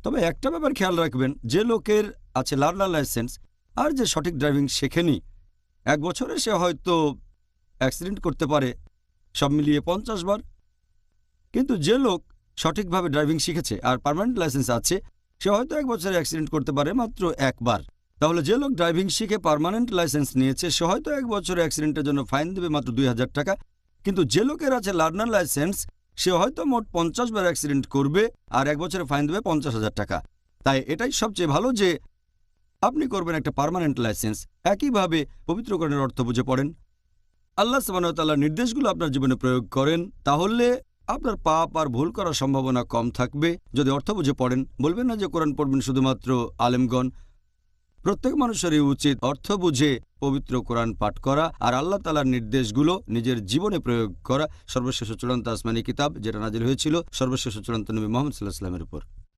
তবে একটা ব্যাপার খেয়াল রাখবেন, যে লোকের আছে লার্নার লাইসেন্স আর যে সঠিক ড্রাইভিং শেখেনি, 1 বছরে সে হয়তো অ্যাক্সিডেন্ট করতে পারে সব মিলিয়ে 50 বার। কিন্তু যে লোক সঠিকভাবে ড্রাইভিং শিখেছে আর পার্মানেন্ট লাইসেন্স আছে, সে হয়তো 1 বছরে অ্যাক্সিডেন্ট করতে পারে মাত্র 1 বার। তাহলে যে লোক ড্রাইভিং শিখে পার্মানেন্ট লাইসেন্স নিয়েছে, সে হয়তো 1 বছরে অ্যাক্সিডেন্টের জন্য ফাইন দেবে মাত্র 2000 টাকা। কিন্তু যে লোকের আছে লার্নার লাইসেন্স, সে হয়তো মোট 50 বার অ্যাক্সিডেন্ট করবে আর 1 বছরে ফাইন দেবে 50,000 টাকা। তাই এটাই সবচেয়ে ভালো যে আপনি করবেন একটা পার্মানেন্ট লাইসেন্স। একইভাবে পবিত্র কোরআনের অর্থ বুঝে পড়েন, আল্লাহ সুবহানাহু ওয়া তাআলার নির্দেশগুলো আপনার জীবনে প্রয়োগ করেন, তাহলে আপনার পাপ আর ভুল করার সম্ভাবনা কম থাকবে। যদি অর্থ বুঝে পড়েন, বলবেন না যে কোরআন পড়বেন শুধুমাত্র আলেমগণ। প্রত্যেক মানুষেরই উচিত অর্থ বুঝে পবিত্র কোরআন পাঠ করা আর আল্লাহ তাআলার নির্দেশগুলো নিজের জীবনে প্রয়োগ করা। সর্বশেষ চূড়ান্ত আসমানি কিতাব যেটা নাজিল হয়েছিল সর্বশেষ চূড়ান্ত নবী মুহাম্মদ সাল্লাল্লাহু আলাইহি ওয়াসাল্লামের উপর।